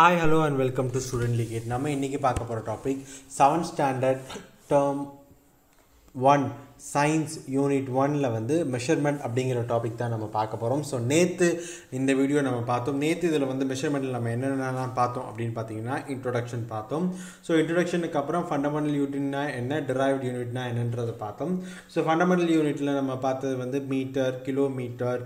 Hi, hello and welcome to Student League. நம்ம இன்னைக்கு பார்க்க போற topic 7th standard term 1 science unit 1ல வந்து measurement அப்படிங்கிற டாபிக் தான் நம்ம பார்க்க போறோம். சோ நேத்து இந்த வீடியோ நம்ம பார்த்தோம். நேத்து இதுல வந்து measurementல நம்ம என்னென்னலாம் பார்த்தோம் அப்படினு பாத்தீங்கன்னா introduction பார்த்தோம். சோ introductionக்கு அப்புறம் fundamental unitனா என்ன, derived unitனா என்னன்றதை பார்த்தோம். சோ fundamental unitல நம்ம பார்த்தது வந்து metre, kilometre,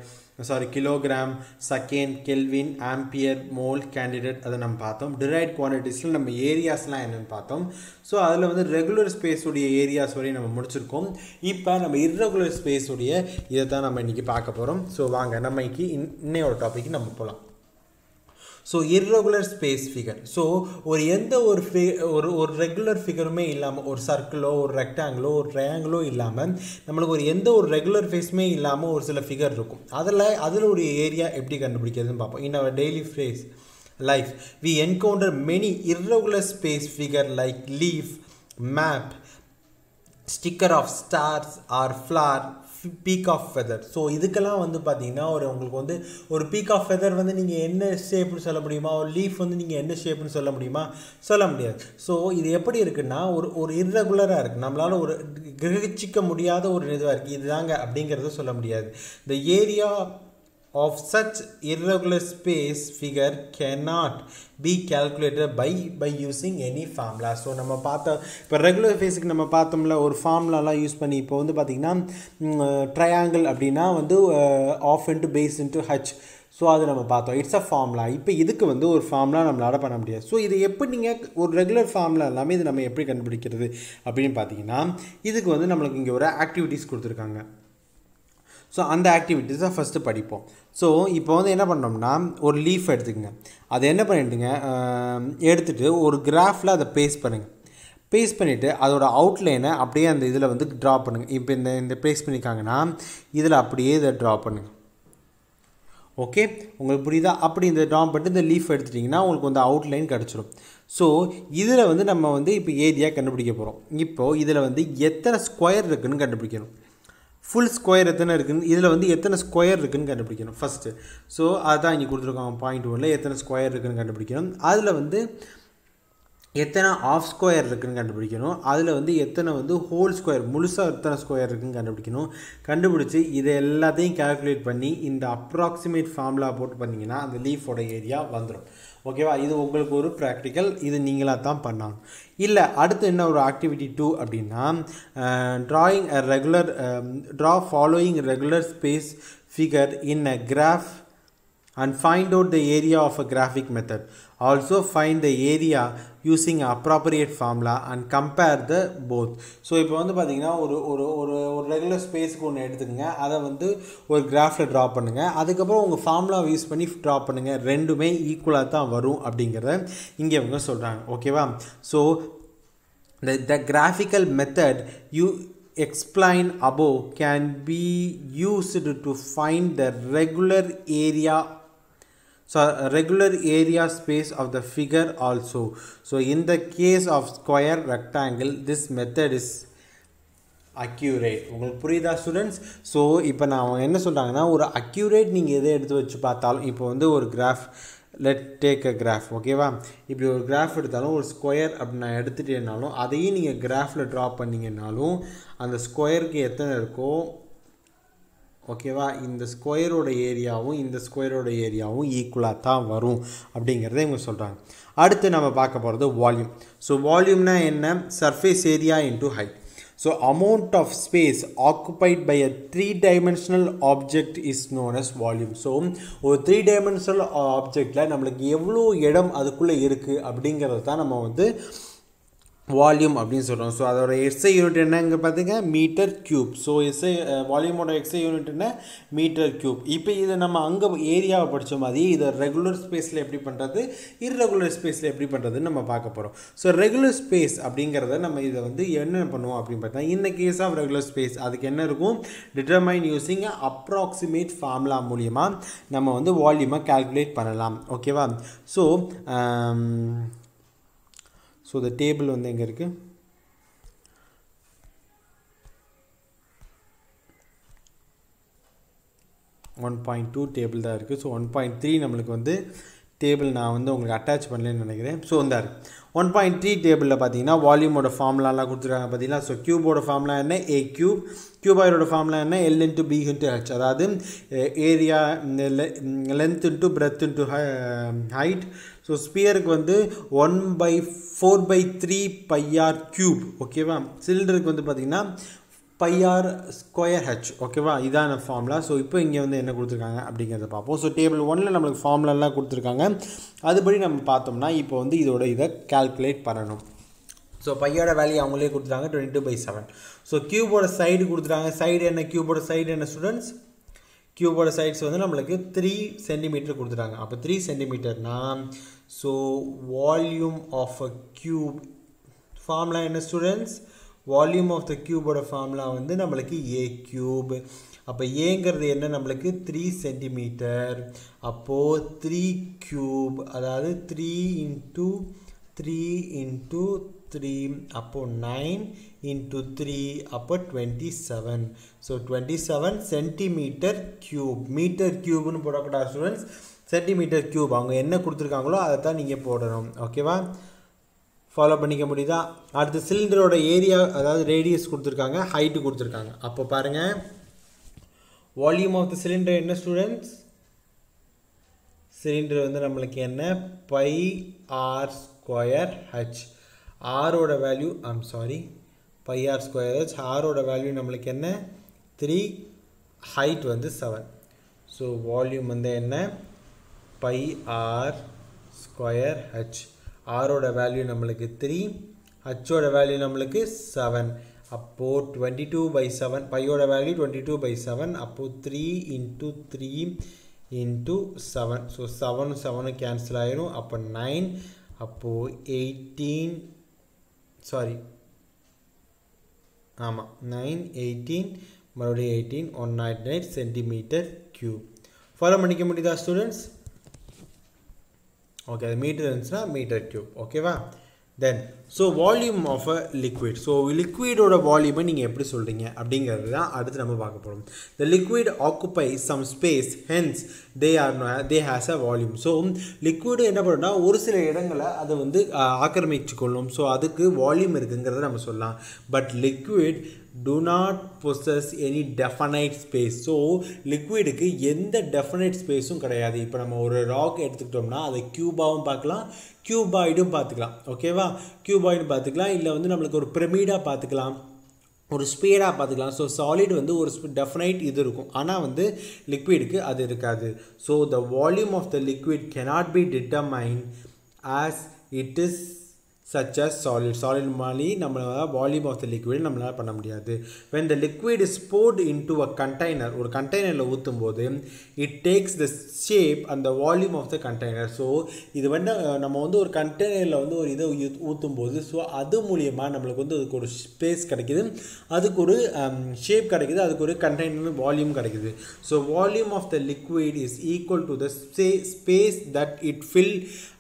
kilogram, second, Kelvin, ampere, mole, candidate அதை நம்ம பார்த்தோம். derived quantitiesல நம்ம ஏரியாஸ்லாம் என்னன்னு பார்த்தோம். ஸோ அதில் வந்து ரெகுலர் ஸ்பேஸ் உடைய ஏரியாஸ் வரையும் நம்ம முடிச்சிருக்கோம். இப்போ நம்ம irregular ஸ்பேஸ் உடைய இதை தான் நம்ம இன்னைக்கு பார்க்க போகிறோம். ஸோ வாங்க நம்ம இன்னையோட டாபிக் நம்ம போகலாம். So irregular space figure. So ஒரு எந்த ஒரு ரெகுலர் ஃபிகருமே இல்லாமல், ஒரு சர்க்கிளோ ஒரு ரெக்டாங்கிளோ ஒரு ட்ரையாங்கிளோ இல்லாமல், நம்மளுக்கு ஒரு எந்த ஒரு ரெகுலர் ஃபேஸுமே இல்லாமல் ஒரு சில ஃபிகர் இருக்கும். அதில் ஒரு ஏரியா எப்படி கண்டுபிடிக்கிறதுன்னு பார்ப்போம். இன் அவர் daily life we encounter many irregular space figure like leaf, map, sticker of stars or flower, peak of feather. So இதுக்கெல்லாம் வந்து பார்த்தீங்கன்னா உங்களுக்கு வந்து ஒரு பீக் ஆஃப் ஃபெதர் வந்து நீங்கள் என்ன ஷேப்னு சொல்ல முடியுமா, ஒரு லீஃப் வந்து நீங்கள் என்ன ஷேப்னு சொல்ல முடியுமா, சொல்ல முடியாது. ஸோ இது எப்படி இருக்குன்னா ஒரு இர்ரெகுலராக இருக்குது, நம்மளால் ஒரு கிரகிச்சிக்க முடியாத ஒரு இதுவாக இருக்குது, இதுதாங்க அப்படிங்கிறத சொல்ல முடியாது. the area of such irregular space figure cannot be calculated by using any formula. So நம்ம பார்த்த இப்போ ரெகுலர் ஃபேஸுக்கு நம்ம பார்த்தோம்ல ஒரு ஃபார்முலாலாம் யூஸ் பண்ணி, இப்போ வந்து பார்த்திங்கன்னா ட்ரையாங்கிள் அப்படின்னா வந்து half into base into H. So அது நம்ம பார்த்தோம், இட்ஸ் அ ஃபார்முலா. இப்போ இதுக்கு வந்து ஒரு ஃபார்முலா நம்மளால் பண்ண முடியாது. ஸோ இது எப்படி நீங்கள் ஒரு ரெகுலர் ஃபார்முலா எல்லாமே இது நம்ம எப்படி கண்டுபிடிக்கிறது அப்படின்னு பார்த்தீங்கன்னா, இதுக்கு வந்து நம்மளுக்கு இங்கே ஒரு ஆக்டிவிட்டீஸ் கொடுத்துருக்காங்க. ஸோ அந்த ஆக்டிவிட்டீஸை ஃபஸ்ட்டு படிப்போம். ஸோ இப்போ வந்து என்ன பண்ணோம்னா, ஒரு லீஃப் எடுத்துக்கங்க, அதை என்ன பண்ணிட்டுங்க எடுத்துகிட்டு ஒரு கிராஃபில் அதை பேஸ்ட் பண்ணுங்கள். பேஸ்ட் பண்ணிவிட்டு அதோட அவுட்லைனை அப்படியே அந்த இதில் வந்து ட்ரா பண்ணுங்கள். இப்போ இந்த பேஸ்ட் பண்ணியிருக்காங்கன்னா இதில் அப்படியே இதை ட்ரா பண்ணுங்கள். ஓகே, உங்களுக்கு புரியுதா? அப்படி இந்த ட்ரா பண்ணிட்டு இந்த லீஃப் எடுத்துட்டிங்கன்னா உங்களுக்கு வந்து அவுட்லைன் கிடச்சிடும். ஸோ இதில் வந்து நம்ம வந்து இப்போ ஏரியா கண்டுபிடிக்க போகிறோம். இப்போது இதில் வந்து எத்தனை ஸ்கொயர் இருக்குதுன்னு கண்டுபிடிக்கணும். ஃபுல் ஸ்கொயர் எத்தனை இருக்குதுன்னு, இதில் வந்து எத்தனை ஸ்கொயர் இருக்குதுன்னு கண்டுபிடிக்கணும் ஃபஸ்ட்டு. ஸோ அதுதான் இங்கே கொடுத்துருக்காங்க பாயிண்ட் 1ல் எத்தனை ஸ்கொயர் இருக்குதுன்னு கண்டுபிடிக்கணும். அதில் வந்து எத்தனை ஆஃப் ஸ்கொயர் இருக்குதுன்னு கண்டுபிடிக்கணும். அதில் வந்து எத்தனை வந்து ஹோல் ஸ்கொயர் முழுசாக எத்தனை ஸ்கொயர் இருக்குதுன்னு கண்டுபிடிக்கணும். கண்டுபிடிச்சி இதை எல்லாத்தையும் கால்குலேட் பண்ணி இந்த அப்ராக்சிமேட் ஃபார்முலா போட்டு பண்ணிங்கன்னா அந்த லீஃபோட ஏரியா வந்துடும். ஓகேவா? இது உங்களுக்கு ஒரு ப்ராக்டிக்கல், இது நீங்களாக தான் பண்ணாங்க. இல்லை அடுத்து என்ன ஒரு ஆக்டிவிட்டி 2 அப்படின்னா, draw following regular space figure in a graph and find out the area of a graphic method. Also find the area using appropriate formula and compare the both. So இப்போ வந்து பார்த்தீங்கன்னா ஒரு ரெகுலர் ஸ்பேஸுக்கு ஒன்று எடுத்துக்கங்க, அதை வந்து ஒரு கிராஃபில் ட்ரா பண்ணுங்கள். அதுக்கப்புறம் உங்கள் ஃபார்முலாவை யூஸ் பண்ணி ட்ரா பண்ணுங்கள். ரெண்டுமே ஈக்குவலாக தான் வரும் அப்படிங்கிறத இங்கே இவங்க சொல்கிறாங்க. ஓகேவா? So the graphical method you explain above can be used to find the regular area space of the figure also. So in the case of square, rectangle, this method is accurate. உங்களுக்கு புரியுதா students? So இப்போ நான் என்ன சொல்கிறாங்கன்னா, ஒரு accurate நீங்கள் எதை எடுத்து வச்சு பார்த்தாலும், இப்போ வந்து ஒரு graph, let take a graph, ஓகேவா? இப்படி ஒரு கிராஃப் எடுத்தாலும் ஒரு ஸ்கொயர் அப்படி நான் எடுத்துட்டேனாலும் அதையும் நீங்கள் கிராஃபில் ட்ரா பண்ணிங்கனாலும் அந்த ஸ்கொயருக்கு எத்தனை இருக்கோ, ஓகேவா, இந்த ஸ்கொயரோட ஏரியாவும் இந்த ஸ்கொயரோட ஏரியாவும் ஈக்குவலாக தான் வரும் அப்படிங்கிறத இவங்க சொல்கிறாங்க. அடுத்து நம்ம பார்க்க போகிறது வால்யூம். ஸோ வால்யூம்னா என்ன? Surface area into height. So amount of space occupied by a 3-dimensional object is known as volume. So ஒரு 3-dimensional ஆப்ஜெக்டில் நம்மளுக்கு எவ்வளோ இடம் அதுக்குள்ளே இருக்குது அப்படிங்கிறது தான் நம்ம வந்து வால்யூம் அப்படின்னு சொல்கிறோம். ஸோ அதோட எஸ்ஐ யூனிட் என்னங்க பார்த்தீங்க, மீட்டர் க்யூப். ஸோ வால்யூமோட எஸ்ஐ யூனிட் என்ன, மீட்டர் க்யூப். இப்போ இதை நம்ம அங்கே ஏரியாவை படித்த மாதிரி இதை ரெகுலர் ஸ்பேஸில் எப்படி பண்ணுறது, இர்ரெகுலர் ஸ்பேஸில் எப்படி பண்ணுறதுன்னு நம்ம பார்க்க போகிறோம். ஸோ ரெகுலர் ஸ்பேஸ் அப்படிங்கிறத நம்ம இதை வந்து என்ன பண்ணுவோம் அப்படின்னு பார்த்தா, இந்த கேஸ் ஆஃப் ரெகுலர் ஸ்பேஸ் அதுக்கு என்ன இருக்கும், டிட்டர்மைன் யூஸிங் அப்ராக்சிமேட் ஃபார்முலா மூலியமாக நம்ம வந்து வால்யூமை கால்குலேட் பண்ணலாம். ஓகேவா? ஸோ the டேபிள் வந்து எங்கே இருக்குது, 1.2 டேபிள் தான் இருக்குது. ஸோ 1.3 நம்மளுக்கு வந்து டேபிள் நான் வந்து உங்களுக்கு அட்டாச் பண்ணலன்னு நினைக்கிறேன். ஸோ வந்தார் 1.3 டேபிளில் பார்த்தீங்கன்னா வால்யூமோட ஃபார்முலாலாம் கொடுத்துருக்காங்க பார்த்தீங்கன்னா. ஸோ க்யூபோட ஃபார்முலா என்ன, ஏ க்யூப். க்யூபாய்டோட ஃபார்முலா என்ன, L into B into H. அதாவது area length into breadth into height. So ஸ்பியருக்கு வந்து 1/4/3 பைஆர் க்யூப். ஓகேவா. சிலிண்டருக்கு வந்து பார்த்திங்கன்னா பைஆர் ஸ்கொயர் ஹெச். ஓகேவா. இதான ஃபார்முலா. ஸோ இப்போ இங்கே வந்து என்ன கொடுத்துருக்காங்க அப்படிங்கிறத பார்ப்போம். ஸோ டேபிள் 1ல் நம்மளுக்கு ஃபார்முலாலாம் கொடுத்துருக்காங்க. அதுபடி நம்ம பார்த்தோம்னா இப்போ வந்து இதை கால்குலேட் பண்ணணும். ஸோ பையோட வேல்யூ அவங்களே கொடுத்துட்டாங்க 22/7. ஸோ க்யூபோட சைடு கொடுத்துட்டாங்க. சைடு என்ன, க்யூபோட சைடு என்ன ஸ்டூடெண்ட்ஸ், க்யூபோட சைட்ஸ் வந்து நம்மளுக்கு 3 சென்டிமீட்டர் கொடுத்துட்டாங்க. அப்போ 3 சென்டிமீட்டர்னா so volume of a cube formula என்ன ஸ்டூடெண்ட்ஸ், வால்யூம் ஆஃப் த க்யூபோட ஃபார்முலா வந்து நம்மளுக்கு ஏ க்யூப். அப்போ ஏங்கிறது என்ன, நம்மளுக்கு 3 சென்டிமீட்டர். அப்போது 3 க்யூப் அதாவது 3 × 3 × 3 அப்போது 9 × 3 அப்போ 27. So 27 centimetre cube. மீட்டர் க்யூப்னு போடக்கூடாது ஸ்டூடெண்ட்ஸ், சென்டிமீட்டர் க்யூப். அவங்க என்ன கொடுத்துருக்காங்களோ அதை தான் நீங்கள் போடணும். ஓகேவா, ஃபாலோ பண்ணிக்க முடியுதா. அடுத்து சிலிண்டரோட ஏரியா அதாவது ரேடியஸ் கொடுத்துருக்காங்க, ஹைட்டு கொடுத்துருக்காங்க. அப்போ பாருங்கள் வால்யூம் ஆஃப் த சிலிண்டர் என்ன ஸ்டூடெண்ட்ஸ், சிலிண்டர் வந்து நம்மளுக்கு என்ன πr ஸ்கொயர் ஹெச். ஆரோட வேல்யூ πr ஸ்கொயர் ஹெச். ஆரோட வேல்யூ நம்மளுக்கு என்ன 3, ஹைட் வந்து 7. ஸோ வால்யூம் வந்து என்ன πr ஸ்கொயர் ஹெச். ஆரோட வேல்யூ நம்மளுக்கு 3, ஹச்சோட வேல்யூ நம்மளுக்கு 7. அப்போது 22/7. பையோட வேல்யூ 22/7. அப்போது 3 × 3 × 7. ஸோ 7 கேன்சல் ஆயிரும். அப்போ 9. அப்போது 9, 18 மறுபடியும் 18 109 சென்டிமீட்டர் க்யூப். ஃபாலோ பண்ணிக்க முடியுதா ஸ்டூடெண்ட்ஸ். ஓகே, அது மீட்டர் இருந்துச்சுன்னா மீட்டர் க்யூப். ஓகேவா. Then so volume of a liquid. So லிக்விடோட வால்யூமை நீங்கள் எப்படி சொல்கிறீங்க அப்படிங்கிறது தான் அடுத்து நம்ம பார்க்க போகிறோம். The liquid occupy some space, hence they has a volume. So liquid என்ன பண்ணுறோம்னா ஒரு சில இடங்களை அதை வந்து ஆக்கிரமிச்சு கொள்ளும். ஸோ அதுக்கு வால்யூம் இருக்குங்கிறத நம்ம சொல்லலாம். But liquid do not possess any definite space. So லிக்விடுக்கு எந்த டெஃபினைட் ஸ்பேஸும் கிடையாது. இப்போ நம்ம ஒரு ராக் எடுத்துக்கிட்டோம்னா அதை க்யூபாகவும் பார்க்கலாம், க்யூபாய்டும் பார்த்துக்கலாம். ஓகேவா, க்யூபாய்டும் பார்த்துக்கலாம், இல்லை வந்து நம்மளுக்கு ஒரு பிரமிடாக பார்த்துக்கலாம், ஒரு ஸ்பீடாக பார்த்துக்கலாம். ஸோ சாலிட் வந்து ஒரு டெஃபினைட் இது இருக்கும், ஆனால் வந்து லிக்விடுக்கு அது இருக்காது. So the volume of the liquid cannot be determined as it is such as solid மாதிரி நம்மளால் வால்யூம் ஆஃப் த லிக்விட் நம்மளால் பண்ண முடியாது. when the liquid is poured into a container, ஒரு கண்டெய்னரில் ஊற்றும் போது it takes the shape and the volume of the container. So இது வந்து நம்ம வந்து ஒரு கண்டெய்னரில் வந்து ஒரு இதை ஊற்றும் போது ஸோ அது மூலியமாக நம்மளுக்கு வந்து அதுக்கு ஒரு ஸ்பேஸ் கிடைக்கிது, அதுக்கு ஒரு ஷேப் கிடைக்கிது, அதுக்கு ஒரு கண்டெய்னர் வால்யூம் கிடைக்கிது. So volume of the liquid is equal to the space that it fill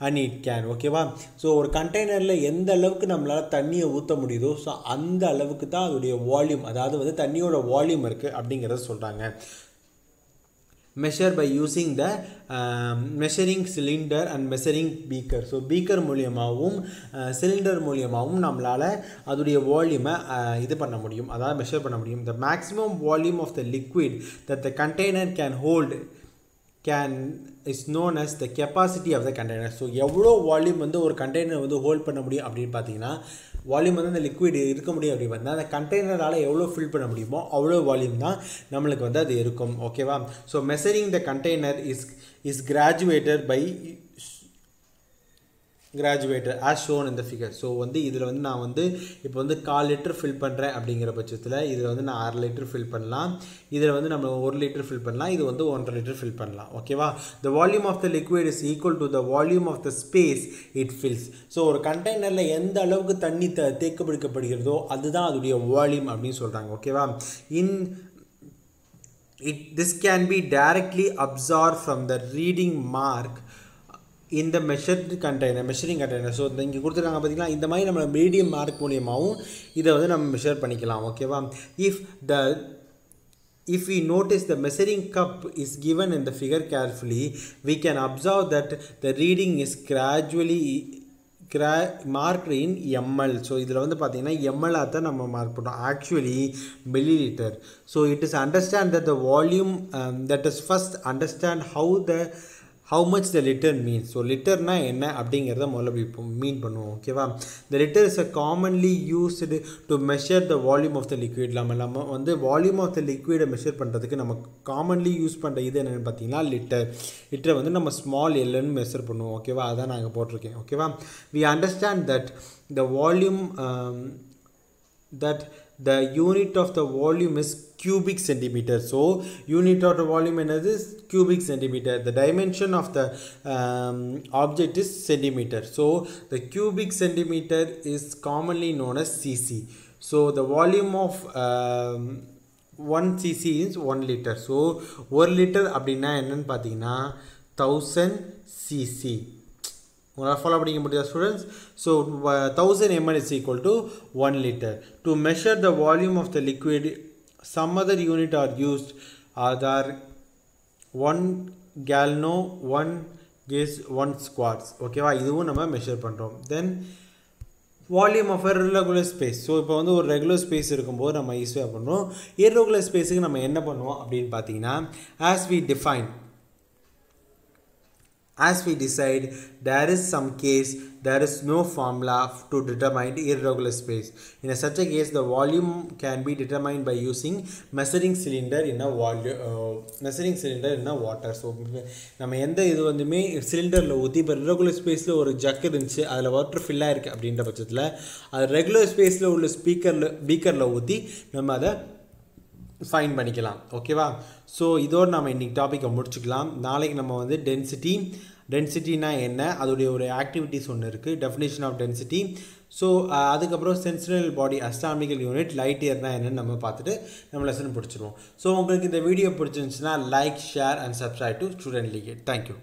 and it can. ஓகேவா. ஸோ ஒரு கண்டெய்னரில் எந்த அளவுக்கு நம்மளால் தண்ணியை ஊற்ற முடியுதோ ஸோ அந்த அளவுக்கு தான் அதோடைய வால்யூம், அதாவது வந்து தண்ணியோட வால்யூம் இருக்குது அப்படிங்கிறத சொல்கிறாங்க. Measure by using the measuring cylinder and measuring beaker. So beaker மூலியமாகவும் சிலிண்டர் மூலியமாகவும் நம்மளால் அதோடைய வால்யூமை இது பண்ண முடியும், அதாவது மெஷர் பண்ண முடியும். The maximum volume of the liquid that the container can hold is known as the capacity of the container. So எவ்வளோ வால்யூம் வந்து ஒரு கண்டெய்னர் வந்து ஹோல்ட் பண்ண முடியும் அப்படின்னு பார்த்தீங்கன்னா வால்யூம் வந்து அந்த லிக்விட் இருக்க முடியும் அப்படின்னு பார்த்தீங்கன்னா அந்த கண்டெய்னரால் எவ்வளோ ஃபில் பண்ண முடியுமோ அவ்வளோ வால்யூம் தான் நம்மளுக்கு வந்து அது இருக்கும். ஓகேவா. So measuring the container is கிராஜுவேட்டர் as shown in the figure. So வந்து இதில் வந்து நான் வந்து இப்போ வந்து 1/4 லிட்டர் ஃபில் பண்ணுறேன் அப்படிங்கிற பட்சத்தில் இதில் வந்து நான் 1/2 லிட்டர் ஃபில் பண்ணலாம், இதில் வந்து நம்ம 1 லிட்டர் ஃபில் பண்ணலாம், இது வந்து 1.5 லிட்டர் ஃபில் பண்ணலாம். ஓகேவா. The volume of the liquid is equal to the volume of the space it fills. So ஒரு கண்டெய்னரில் எந்த அளவுக்கு தண்ணி தேக்கப்படுகிறதோ அதுதான் அதோடைய வால்யூம் அப்படின்னு சொல்கிறாங்க. ஓகேவா. This can be directly absorbed from the reading mark in the measuring container. So இங்கே கொடுத்துருக்காங்க பார்த்தீங்களா, இந்த மாதிரி நம்ம மீடியம் மார்க் மூலியமாகவும் இதை வந்து நம்ம மெஷர் பண்ணிக்கலாம். ஓகேவா. If the if we notice the measuring cup is given in the figure carefully, we can observe that the reading is gradually marked in ml. So இதில் வந்து பார்த்தீங்கன்னா ml தான் நம்ம மார்க் பண்ணுறோம், actually milliliter. So it is understand that the volume, that is first understand how much the liter means. So liter na enna அப்படிங்கறத முதல்ல மீன் பண்ணுவோம். ஓகேவா? The liter is a commonly used to measure the volume of the liquid. நம்ம வந்து volume of the liquid measure பண்றதுக்கு நம்ம commonly use பண்ற இது என்னன்னு பார்த்தீங்கன்னா லிட்டர் வந்து நம்ம ஸ்மால் l ன்னு மெஷர் பண்ணுவோம். ஓகேவா? அதான் நான் இங்க போட்டுருக்கேன். ஓகேவா? We understand that the volume that the unit of the volume is cubic centimeter. So unit of the volume is cubic centimeter. The dimension of the object is centimeter. So the cubic centimeter is commonly known as cc. So the volume of 1 cc is 1 liter. So 1 liter அப்படின்னா என்னன்னு பார்த்தீங்கன்னா 1000 cc. Follow up students. So 1000 ml is equal to 1 liter. To measure the volume of the liquid, some other unit are used. Are 1 gallon, 1 is 1 squats. Okay, இதுவும் நம்ம measure பண்றோம். Then volume of a regular space. So இப்போ வந்து ஒரு regular space இருக்கும்போது நம்ம ஈஸியா பண்றோம். irregular spaceக்கு நம்ம என்ன பண்ணுவோம் அப்படினு பாத்தீங்கன்னா, as we decide, there is some case there is no formula to determine irregular space. In such a case, the volume can be determined by using measuring cylinder in a water. So நம்ம எந்த இது வந்துமே சிலிண்டர்ல ஊத்தி இப்ப irregular spaceல ஒரு jug இருந்துச்சு, அதுல water fill ஆயிருக்கு அப்படின்ற பட்சத்துல அது ரெகுலர் ஸ்பேஸ்ல உள்ள பீக்கர்ல ஊத்தி நம்ம அதை ஃபைன் பண்ணிக்கலாம். ஓகேவா? ஸோ இதோடு நம்ம இன்றைக்கி டாப்பிக்கை முடிச்சுக்கலாம். நாளைக்கு நம்ம வந்து டென்சிட்டினா என்ன, அதோடைய ஒரு ஆக்டிவிட்டிஸ் ஒன்று இருக்குது, டெஃபினேஷன் ஆஃப் டென்சிட்டி. ஸோ அதுக்கப்புறம் celestial body astronomical unit, light இயர்னா என்னன்னு நம்ம பார்த்துட்டு நம்ம லெசன் பிடிச்சிருவோம். ஸோ உங்களுக்கு இந்த வீடியோ பிடிச்சிருந்துச்சுன்னா like, share and subscribe to student league. Thank you.